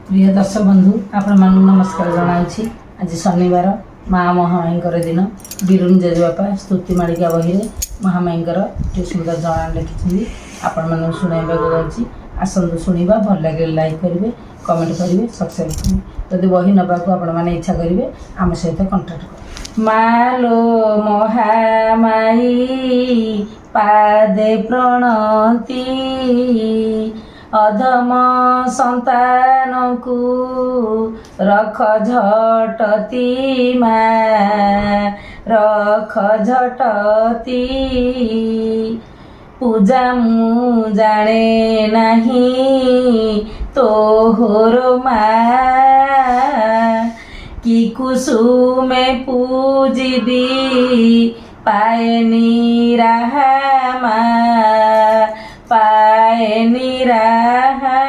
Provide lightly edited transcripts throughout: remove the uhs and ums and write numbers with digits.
प्रिय दर्शक बंधु आपण मानू नमस्कार जनाऊँगी। आज शनिवार माँ महामाईंकर दिन बिरुन जेजेबापा स्तुति मालिका बही महामाईंकर जो सुंदर जनाण लिखिं आपण मानू शुणाइबा जाऊँगी। आसतु शुणा भल लगे लाइक करेंगे, कमेंट करेंगे, सब्सक्राइब करेंगे। जदि बही नवाक आपण मैंने इच्छा करेंगे आम सहित कंटाक्ट कर। मालो महामाई पादे प्रणति अधम संतान को रख झटती माँ रख झटती पूजा मु जाने नहीं तोहर माँ कि कुसुमे पूजिबी पाए निराहा माँ पाए निराहा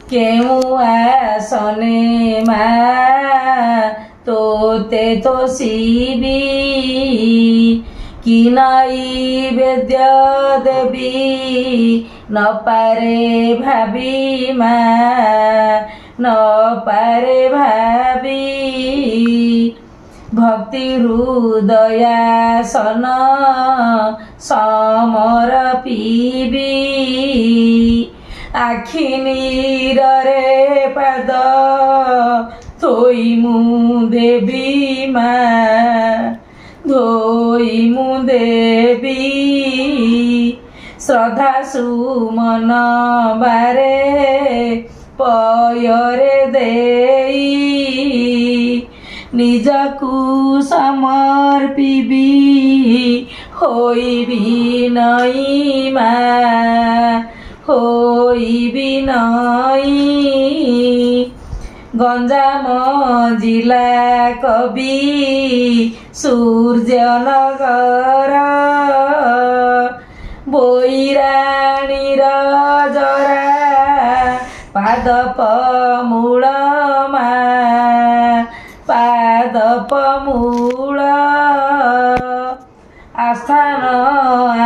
केउ आसने माँ तोते तो शिवी कि नैवेद्य देवी न पारे भाभी माँ न पारे भाभी भक्ति हृदयासन समर पीबी आखि नीर रे पद थोई मु देवी माँ धोई मु देवी श्रद्धा सुमन बारे पयरे देई निजकु समर्पिबी होइबी नई माँ होइबी नई। गंजाम जिला कवि सूर्यनगर बोईराणी जरा पादप मूल पादप मूल आस्थान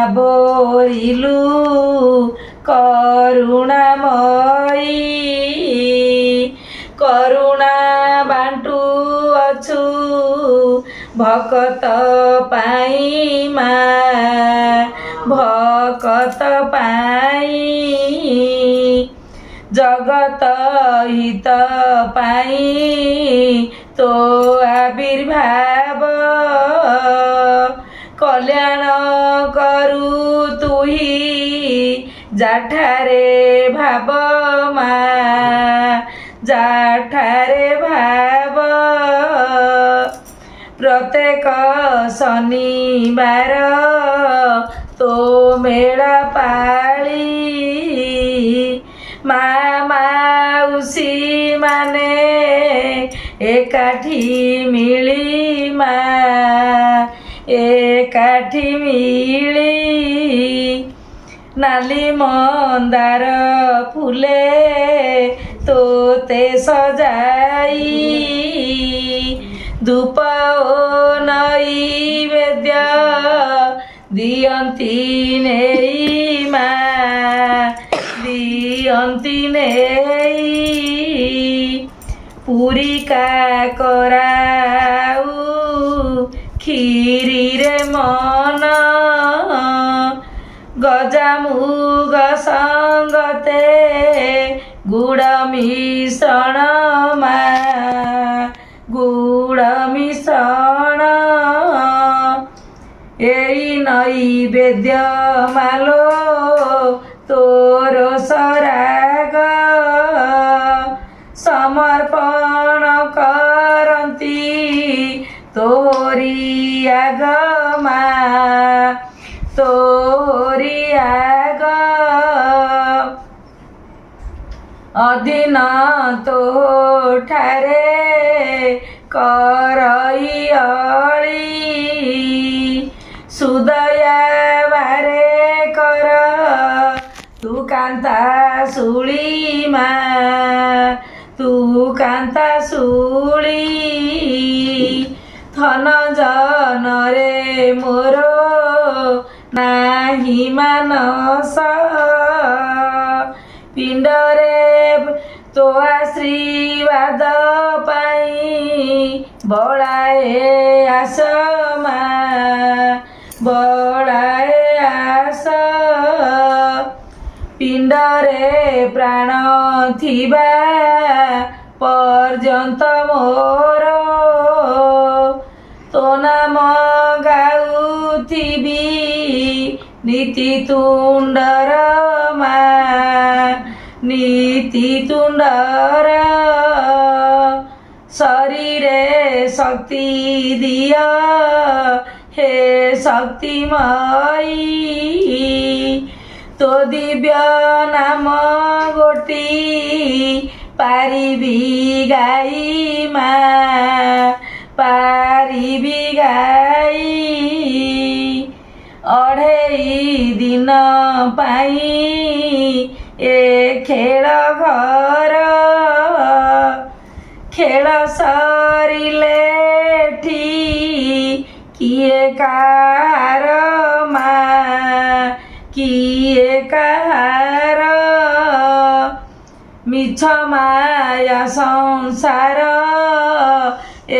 आबोरिलु करुणामयी करुणा बांटू अछु भकत पाई माँ भकत पाई जगत हित पाई तो आविर्भाव कल्याण करू तुही जाठारे भाव माँ जाठारे भाव प्रत्येक शनिवार तो मेला पाली माँ माउसी माने एकाठी मिली माँ एकाठी मिली नाली मंदार फूले तोते सजाई धूप ओ नैवेद्य दियंती नेई माँ दियंती नेई पूरी का कराऊ खीरी रे मन गजामुग संगते गुड़ मिश्रण माँ गुड़ मिश्रण एई नैवेद्य मालो तोर सराग समर्पण करती तोरी आग माँ तोरी आग अधीन तो ठारे करई अली सुदया बारे कर तू कांता सुली माँ तू कांता सुली धन जन रे मोर नाही मानस पिंडरे तो आशीर्वाद पाई बड़ाए आसमा बड़ाए आस पिंडरे प्राण थिबा पर्यंत मोर तो नाम गाउथिबी नीति तुंडर मा नीति तुंडर शरीरे शक्ति दिया हे शक्तिमयी तो दिव्य नाम गोटी पारिबी गाई मा पारिबी गाई अढ़ेई दिन पाई ए खेल घर खेल सरिले किए कार मा किए कार मिछ माया संसार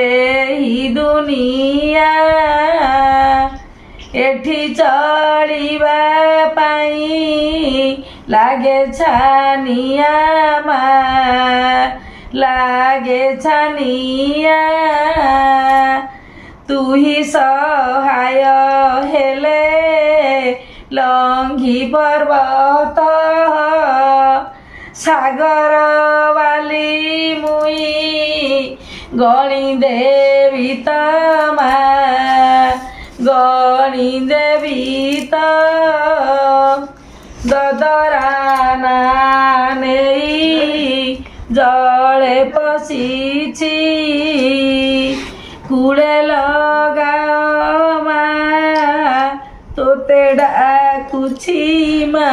एही दुनिया एठी चलिबा पाई लागे छानिया मा लागे छानिया तू ही सहाय हेले लंघी पर्वत सागर वाली मुई गणी देवी तमा गणी देवी त ददराना नेई जले पशिछि कूड़े लगाओ मा तोते डाकुछि मा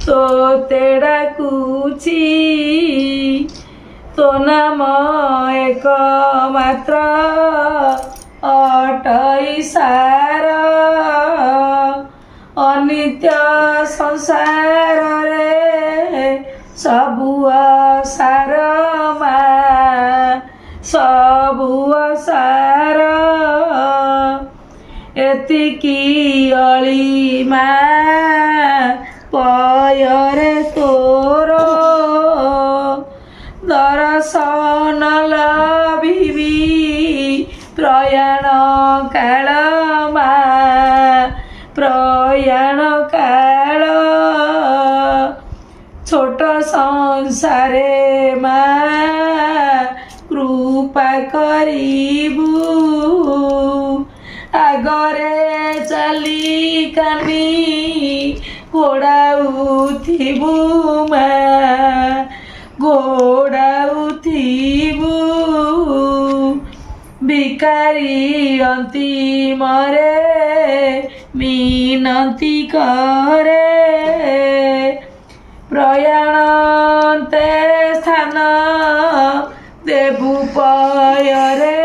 तोते डाकुछि तो नाम एक मात्र अटई सार अनित्य संसार रे सबु सार मा सबु सार एतिकी अली मा पयरे तोर दर्शन लभिबी प्रयाण काल मा प्रयाण काल छोट संसारे मा कृपा करिबू आगरे चली कानी घोड़ाउथिबू मा घोड़ाउथिबू भिकारी अंतिमरे मिनती करे प्रयाणते स्थान देबू पयरे